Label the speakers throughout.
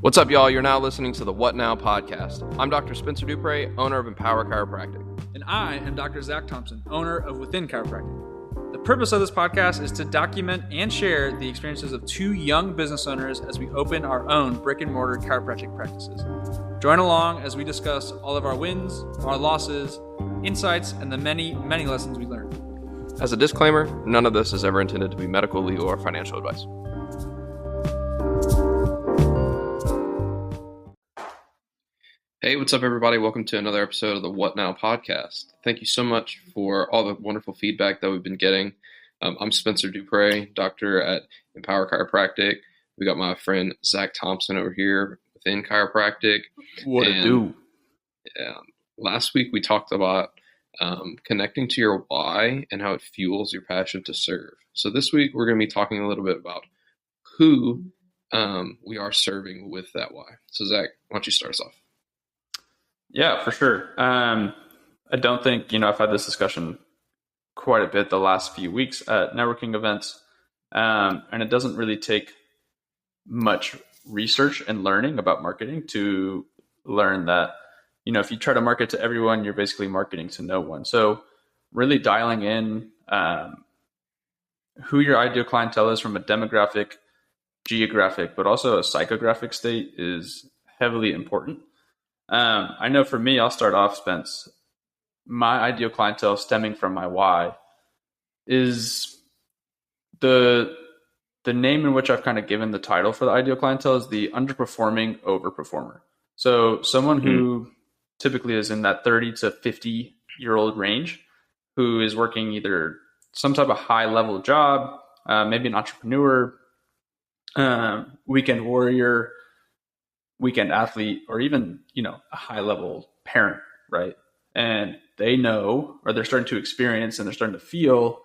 Speaker 1: What's up, y'all? You're now listening to the What Now podcast. I'm Dr. Spencer Dupre, owner of Empower Chiropractic.
Speaker 2: And I am Dr. Zach Thompson, owner of Within Chiropractic. The purpose of this podcast is to document and share the experiences of two young business owners as we open our own brick and mortar chiropractic practices. Join along as we discuss all of our wins, our losses, insights, and the many, many lessons we learned.
Speaker 1: As a disclaimer, none of this is ever intended to be medical, legal, or financial advice. Hey, what's up, everybody? Welcome to another episode of the What Now podcast. Thank you so much for all the wonderful feedback that we've been getting. I'm Spencer Dupre, doctor at Empower Chiropractic. We got my friend Zach Thompson over here within chiropractic.
Speaker 2: What to do?
Speaker 1: Last week we talked about connecting to your why and how it fuels your passion to serve. So this week we're going to be talking a little bit about who we are serving with that why. So Zach, why don't you start us off?
Speaker 3: Yeah, for sure. I don't think, I've had this discussion quite a bit the last few weeks at networking events. And it doesn't really take much research and learning about marketing to learn that, if you try to market to everyone, you're basically marketing to no one. So really dialing in who your ideal clientele is from a demographic, geographic, but also a psychographic state is heavily important. I know for me, I'll start off, Spence. My ideal clientele stemming from my why is the name in which I've kind of given the title for the ideal clientele is the underperforming overperformer. So someone who typically is in that 30 to 50-year-old range, who is working either some type of high-level job, maybe an entrepreneur, weekend warrior, weekend athlete, or even, a high level parent, right? And they know, or they're starting to experience and they're starting to feel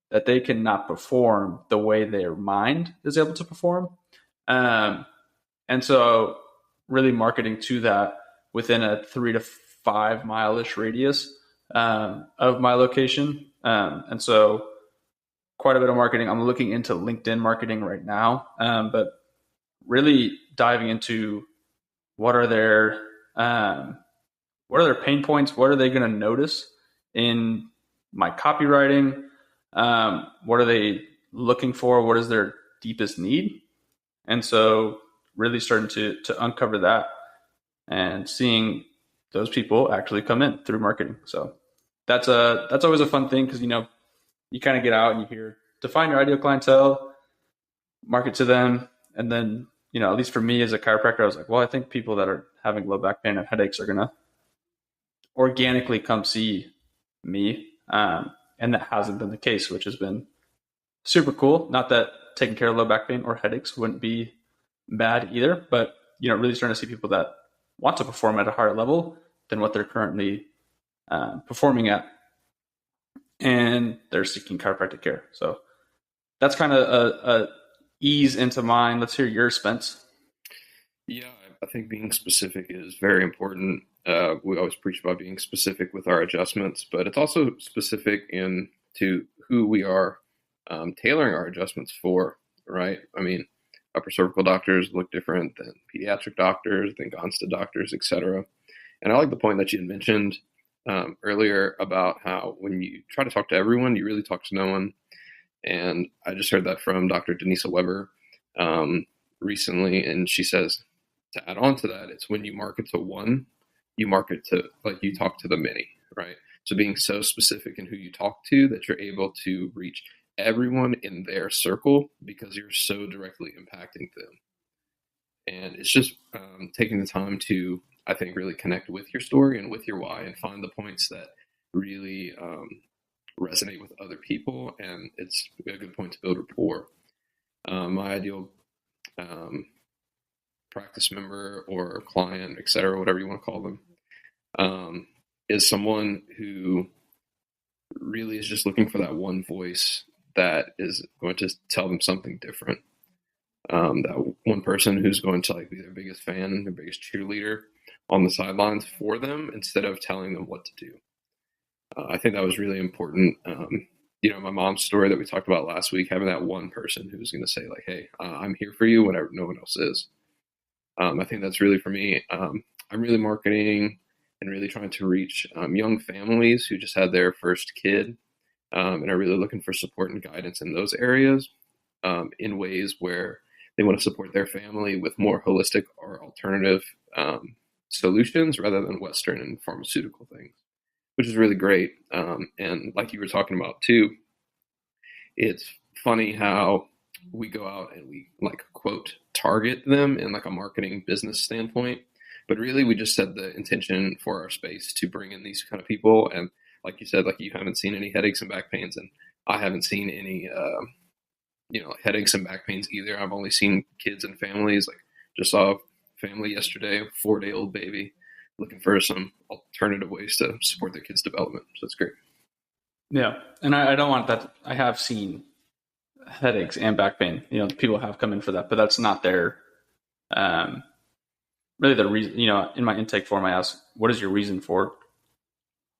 Speaker 3: that they cannot perform the way their mind is able to perform. And so really marketing to that within a 3 to 5 mile-ish radius of my location. And so quite a bit of marketing. I'm looking into LinkedIn marketing right now, but really diving into what are their pain points? What are they going to notice in my copywriting? What are they looking for? What is their deepest need? And so really starting to uncover that and seeing those people actually come in through marketing. So that's always a fun thing because, you kind of get out and you hear define your ideal clientele, market to them, and then at least for me as a chiropractor, I was like, well, I think people that are having low back pain and headaches are going to organically come see me. And that hasn't been the case, which has been super cool. Not that taking care of low back pain or headaches wouldn't be bad either, but, really starting to see people that want to perform at a higher level than what they're currently performing at. And they're seeking chiropractic care. So that's kind of a ease into mine. Let's hear yours, Spence.
Speaker 1: Yeah, I think being specific is very important. We always preach about being specific with our adjustments, but it's also specific into who we are tailoring our adjustments for, right? I mean, upper cervical doctors look different than pediatric doctors, than Gonsta doctors, etc. And I like the point that you had mentioned earlier about how when you try to talk to everyone, you really talk to no one. And I just heard that from Dr. Denisa Weber recently, and she says, to add on to that, it's when you market to one, you market to, you talk to the many, right? So being so specific in who you talk to that you're able to reach everyone in their circle because you're so directly impacting them. And it's just taking the time to, I think, really connect with your story and with your why and find the points that really resonate with other people, and it's a good point to build rapport. My ideal practice member or client, etc., whatever you want to call them, is someone who really is just looking for that one voice that is going to tell them something different. That one person who's going to be their biggest fan and their biggest cheerleader on the sidelines for them instead of telling them what to do. I think that was really important. My mom's story that we talked about last week, having that one person who's going to say hey, I'm here for you whenever no one else is. I think that's really for me. I'm really marketing and really trying to reach young families who just had their first kid and are really looking for support and guidance in those areas in ways where they want to support their family with more holistic or alternative solutions rather than Western and pharmaceutical things, which is really great. And like you were talking about too, it's funny how we go out and we like quote target them in like a marketing business standpoint, but really we just set the intention for our space to bring in these kind of people. And like you said, like you haven't seen any headaches and back pains, and I haven't seen any headaches and back pains either. I've only seen kids and families. Like just saw a family yesterday, a 4-day-old baby, looking for some alternative ways to support their kids' development. So it's great.
Speaker 3: Yeah, and I don't want that. I have seen headaches and back pain. People have come in for that, but that's not their really the reason. In my intake form, I ask, "What is your reason for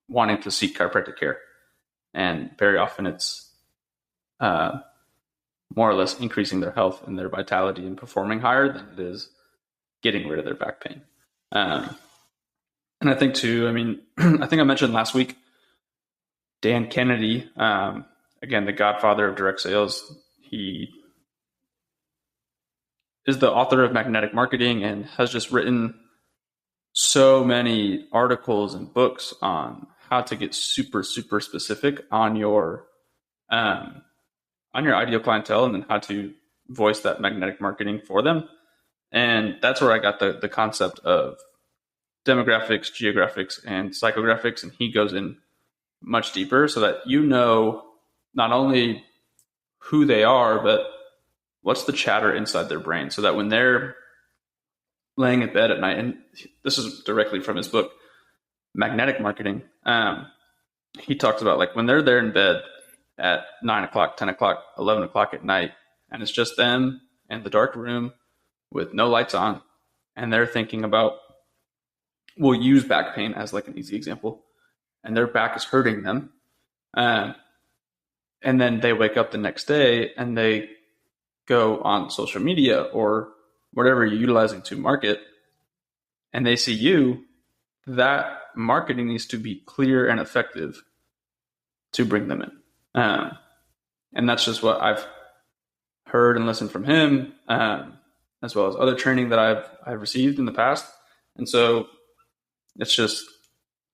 Speaker 3: wanting to seek chiropractic care?" And very often, it's more or less increasing their health and their vitality and performing higher than it is getting rid of their back pain. And I think too. I mean, I think I mentioned last week, Dan Kennedy. Again, the godfather of direct sales. He is the author of Magnetic Marketing and has just written so many articles and books on how to get super, super specific on your ideal clientele and then how to voice that magnetic marketing for them. And that's where I got the concept of demographics, geographics, and psychographics. And he goes in much deeper so that not only who they are, but what's the chatter inside their brain, so that when they're laying in bed at night, and this is directly from his book, Magnetic Marketing, he talks about like when they're there in bed at 9 o'clock, 10 o'clock, 11 o'clock at night, and it's just them in the dark room with no lights on, and they're thinking about, we'll use back pain as like an easy example, and their back is hurting them. And then they wake up the next day and they go on social media or whatever you're utilizing to market, and they see you. That marketing needs to be clear and effective to bring them in. And that's just what I've heard and listened from him, as well as other training that I've received in the past. And so it's just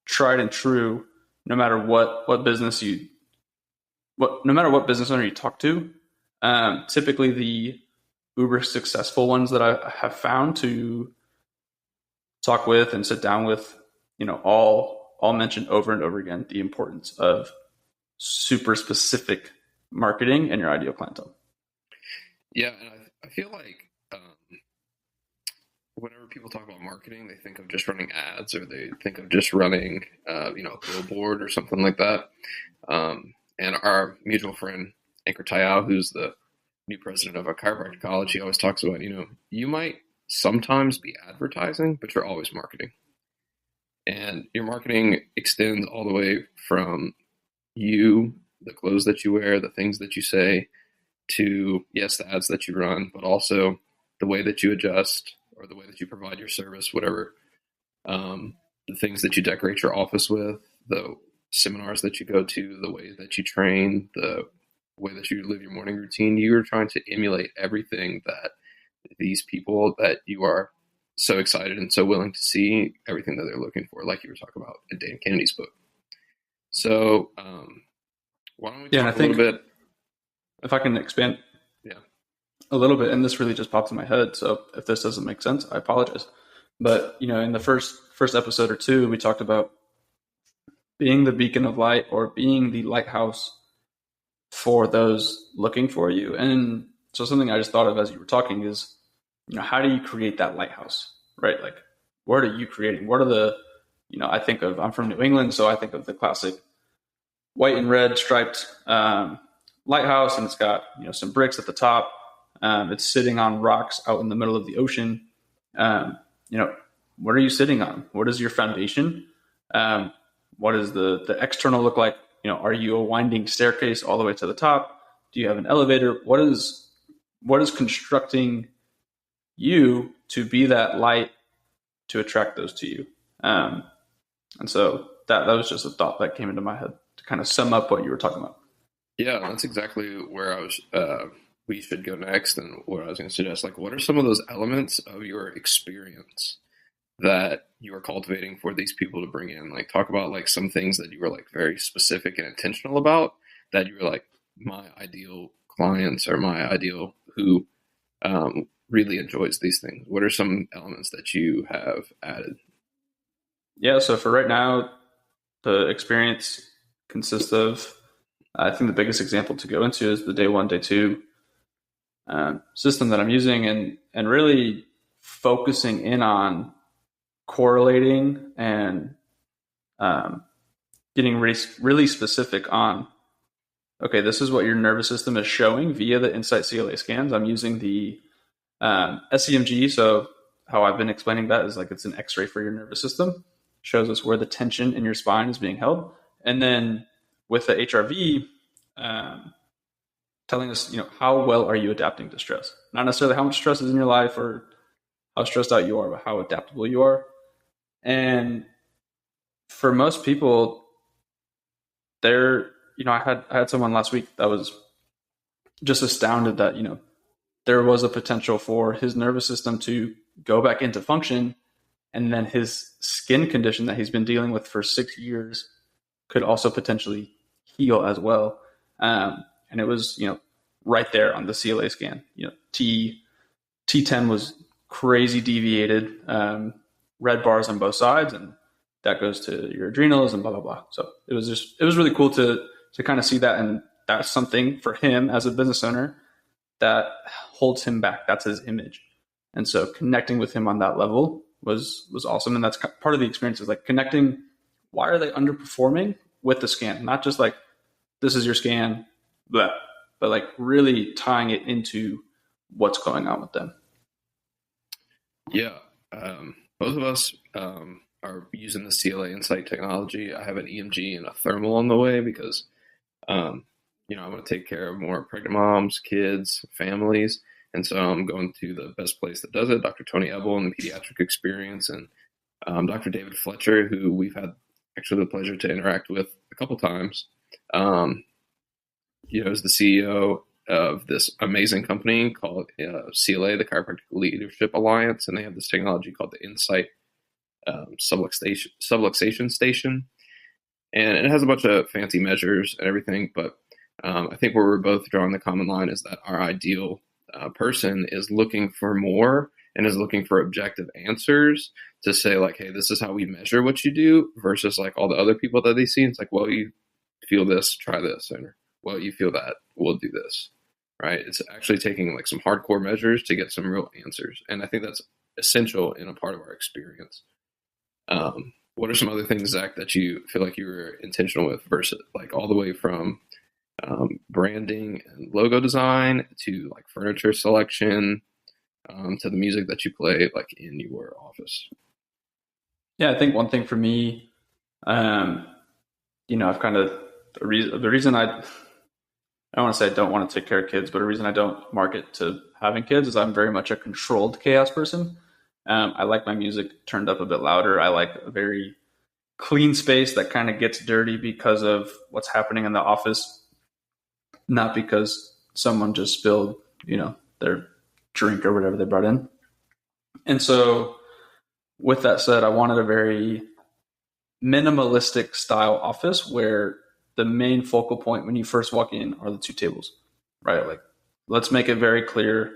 Speaker 3: tried and true, no matter what business no matter what business owner you talk to. Typically the uber successful ones that I have found to talk with and sit down with, all mention over and over again the importance of super specific marketing and your ideal clientele. Yeah,
Speaker 1: and I feel like whenever people talk about marketing, they think of just running ads, or they think of just running, a billboard or something like that. And our mutual friend, Ankur Tayal, who's the new president of a chiropractic college, he always talks about, you might sometimes be advertising, but you're always marketing. And your marketing extends all the way from you, the clothes that you wear, the things that you say, to, yes, the ads that you run, but also the way that you adjust or the way that you provide your service, whatever, the things that you decorate your office with, the seminars that you go to, the way that you train, the way that you live your morning routine. You're trying to emulate everything that these people that you are so excited and so willing to see, everything that they're looking for, like you were talking about in Dan Kennedy's book. So why don't we talk a little bit?
Speaker 3: If I can expand a little bit, and this really just popped in my head, so if this doesn't make sense, I apologize. But, in the first episode or two, we talked about being the beacon of light, or being the lighthouse for those looking for you. And so something I just thought of as you were talking is, how do you create that lighthouse, right? Like, what are you creating? What are the, I think of, I'm from New England, so I think of the classic white and red striped lighthouse, and it's got, some bricks at the top. It's sitting on rocks out in the middle of the ocean. What are you sitting on? What is your foundation? What does the external look like? Are you a winding staircase all the way to the top? Do you have an elevator? What is constructing you to be that light to attract those to you. And so that was just a thought that came into my head to kind of sum up what you were talking about.
Speaker 1: Yeah, that's exactly where I was. We should go next, and what I was going to suggest. Like, what are some of those elements of your experience that you are cultivating for these people to bring in? Like, talk about like some things that you were like very specific and intentional about, that you were like, my ideal clients or my ideal who really enjoys these things. What are some elements that you have added?
Speaker 3: Yeah, so for right now, the experience consists of, I think the biggest example to go into is the day one, day two system that I'm using, and really focusing in on correlating and getting really specific on, okay, this is what your nervous system is showing via the Insight CLA scans. I'm using the SEMG. So how I've been explaining that is like it's an X-ray for your nervous system, shows us where the tension in your spine is being held. And then with the HRV, telling us, how well are you adapting to stress? Not necessarily how much stress is in your life or how stressed out you are, but how adaptable you are. And for most people, I had someone last week that was just astounded that, there was a potential for his nervous system to go back into function, and then his skin condition that he's been dealing with for 6 years could also potentially heal as well. And it was, right there on the CLA scan. T10 was crazy deviated, red bars on both sides, and that goes to your adrenals and blah, blah, blah. So it was really cool to kind of see that. And that's something for him as a business owner that holds him back. That's his image. And so connecting with him on that level was awesome. And that's part of the experience, is like connecting. Why are they underperforming with the scan? Not just like, this is your scan, but like really tying it into what's going on with them.
Speaker 1: Yeah. Both of us are using the CLA Insight technology. I have an EMG and a thermal on the way because, I want to take care of more pregnant moms, kids, families. And so I'm going to the best place that does it, Dr. Tony Ebel in the pediatric experience, and Dr. David Fletcher, who we've had actually the pleasure to interact with a couple times. Is the CEO of this amazing company called CLA, the Chiropractic Leadership Alliance, and they have this technology called the Insight subluxation station. And it has a bunch of fancy measures and everything, but I think where we're both drawing the common line is that our ideal person is looking for more and is looking for objective answers to say like, hey, this is how we measure what you do, versus like all the other people that they see. It's like, well, you feel this, try this, and well, you feel that, we'll do this, right? It's actually taking like some hardcore measures to get some real answers. And I think that's essential in a part of our experience. What are some other things, Zach, that you feel like you were intentional with, versus like all the way from branding and logo design to like furniture selection, to the music that you play like in your office?
Speaker 3: Yeah, I think one thing for me, I've kind of, the reason I don't want to say I don't want to take care of kids, but the reason I don't market to having kids is I'm very much a controlled chaos person. I like my music turned up a bit louder. I like a very clean space that kind of gets dirty because of what's happening in the office, not because someone just spilled, their drink or whatever they brought in. And so with that said, I wanted a very minimalistic style office where the main focal point when you first walk in are the two tables, right? Like, let's make it very clear.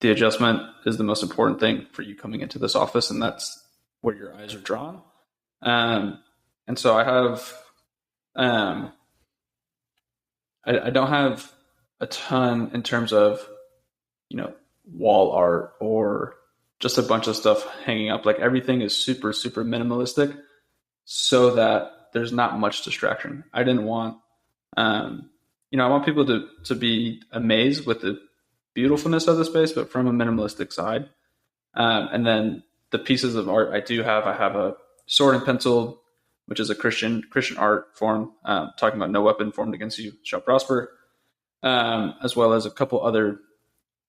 Speaker 3: The adjustment is the most important thing for you coming into this office, and that's where your eyes are drawn. And so I have, I don't have a ton in terms of, wall art or just a bunch of stuff hanging up. Like, everything is super, super minimalistic so that there's not much distraction. I didn't want, I want people to be amazed with the beautifulness of the space, but from a minimalistic side. And then the pieces of art I have a sword and pencil, which is a Christian art form, talking about no weapon formed against you shall prosper, as well as a couple other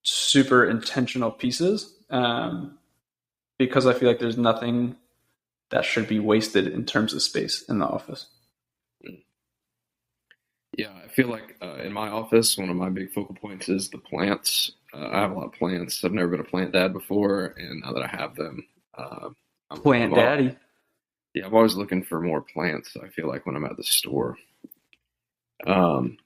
Speaker 3: super intentional pieces, because I feel like there's nothing that should be wasted in terms of space in the office.
Speaker 1: Yeah, I feel like in my office, one of my big focal points is the plants. I have a lot of plants. I've never been a plant dad before, and now that I have them,
Speaker 3: Plant daddy.
Speaker 1: Yeah, I'm always looking for more plants, I feel like, when I'm at the store. And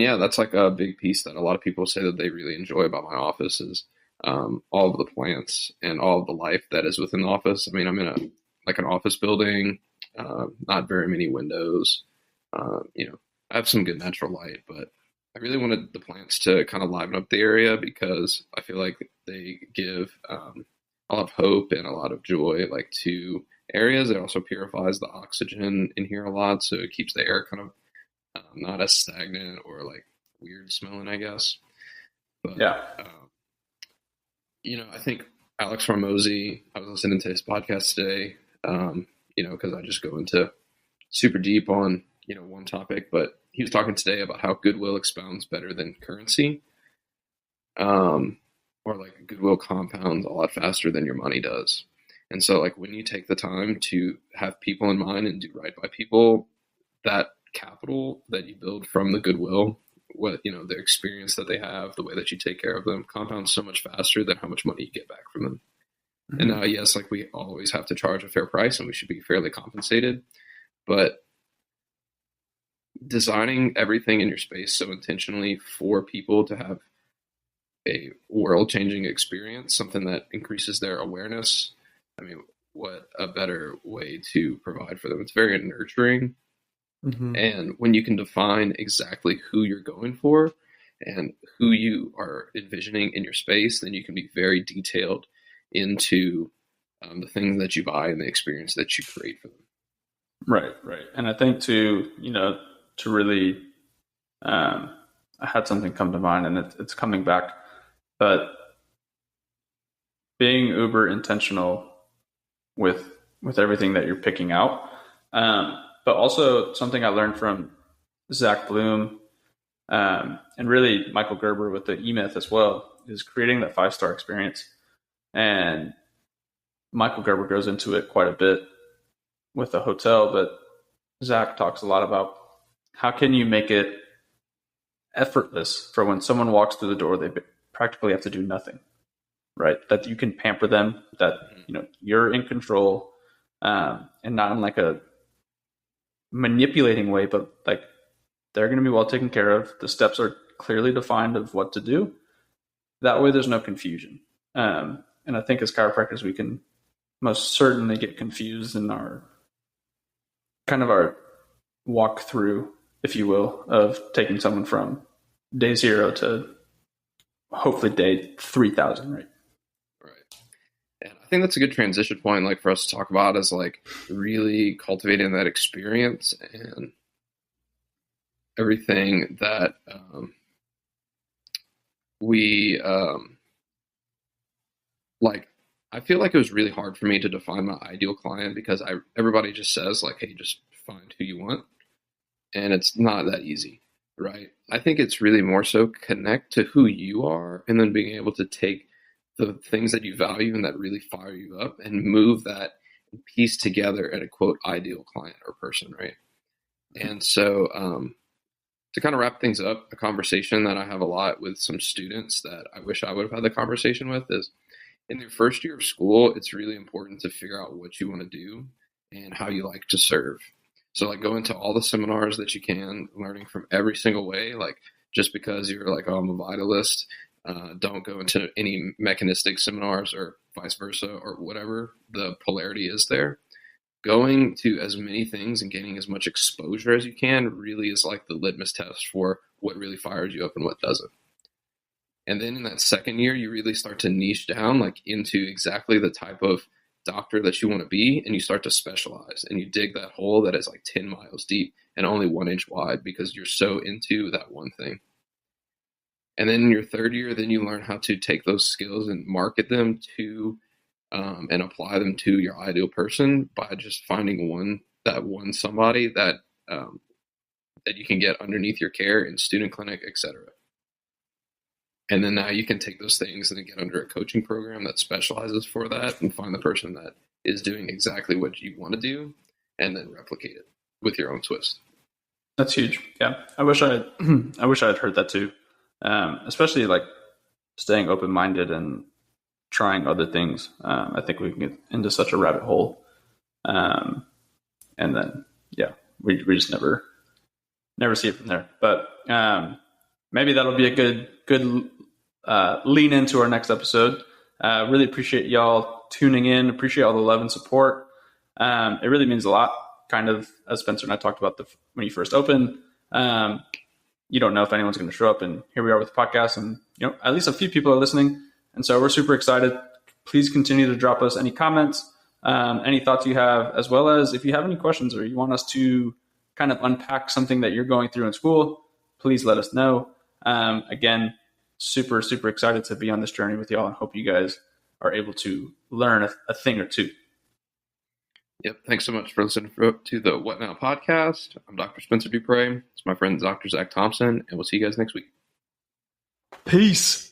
Speaker 1: yeah, that's like a big piece that a lot of people say that they really enjoy about my office is all of the plants and all of the life that is within the office. I mean, I'm in an office building, not very many windows. I have some good natural light, but I really wanted the plants to kind of liven up the area because I feel like they give a lot of hope and a lot of joy, like to areas. It also purifies the oxygen in here a lot, so it keeps the air kind of not as stagnant or like weird smelling, I guess. But
Speaker 3: Yeah.
Speaker 1: I think Alex Hormozy, I was listening to his podcast today, because I just go into super deep on, one topic, but he was talking today about how goodwill expounds better than currency, or like goodwill compounds a lot faster than your money does. And so like when you take the time to have people in mind and do right by people, that capital that you build from the goodwill, the experience that they have, the way that you take care of them compounds so much faster than how much money you get back from them. Mm-hmm. And yes, like we always have to charge a fair price and we should be fairly compensated, but designing everything in your space so intentionally for people to have a world-changing experience, something that increases their awareness. I mean, what a better way to provide for them. It's very nurturing. Mm-hmm. And when you can define exactly who you're going for and who you are envisioning in your space, then you can be very detailed into the things that you buy and the experience that you create for them.
Speaker 3: Right. And I think to really, I had something come to mind and it's coming back, but being uber intentional with everything that you're picking out, but also something I learned from Zach Bloom, and really Michael Gerber with the E-Myth as well, is creating that 5-star experience. And Michael Gerber goes into it quite a bit with the hotel, but Zach talks a lot about how can you make it effortless for when someone walks through the door, they practically have to do nothing, right? That you can pamper them, that you're in control, and not in like a manipulating way, but like they're going to be well taken care of. The steps are clearly defined of what to do. That way there's no confusion. And I think as chiropractors, we can most certainly get confused in our walk through, if you will, of taking someone from day 0 to hopefully day 3,000, right?
Speaker 1: Right. And I think that's a good transition point, like for us to talk about, is like really cultivating that experience and everything that we like. I feel like it was really hard for me to define my ideal client because everybody just says like, hey, just find who you want. And it's not that easy, right? I think it's really more so connect to who you are and then being able to take the things that you value and that really fire you up and move that and piece together at a quote ideal client or person, right? And so to kind of wrap things up, a conversation that I have a lot with some students that I wish I would have had the conversation with is in their first year of school, it's really important to figure out what you want to do and how you like to serve. So like go into all the seminars that you can, learning from every single way. Like just because you're like, oh, I'm a vitalist, don't go into any mechanistic seminars or vice versa or whatever the polarity is there. Going to as many things and getting as much exposure as you can really is like the litmus test for what really fires you up and what doesn't. And then in that second year, you really start to niche down like into exactly the type of doctor that you want to be, and you start to specialize and you dig that hole that is like 10 miles deep and only 1 inch wide because you're so into that one thing. And then in your third year, then you learn how to take those skills and market them to and apply them to your ideal person by just finding somebody that that you can get underneath your care in student clinic, etc. And then now you can take those things and get under a coaching program that specializes for that and find the person that is doing exactly what you want to do and then replicate it with your own twist.
Speaker 3: That's huge. Yeah. I wish I had heard that too. Especially like staying open-minded and trying other things. I think we can get into such a rabbit hole. And then, we just never see it from there. But maybe that'll be a good lean into our next episode. Really appreciate y'all tuning in. Appreciate all the love and support. It really means a lot. Kind of as Spencer and I talked about when you first opened, you don't know if anyone's going to show up, and here we are with the podcast, and at least a few people are listening, and so we're super excited. Please continue to drop us any comments, any thoughts you have, as well as if you have any questions or you want us to kind of unpack something that you're going through in school, please let us know. Again, super excited to be on this journey with y'all, and hope you guys are able to learn a thing or two.
Speaker 1: Yep. Thanks so much for listening to the What Now podcast. I'm Dr. Spencer Dupre. It's my friend Dr. Zach Thompson, and we'll see you guys next week.
Speaker 2: Peace.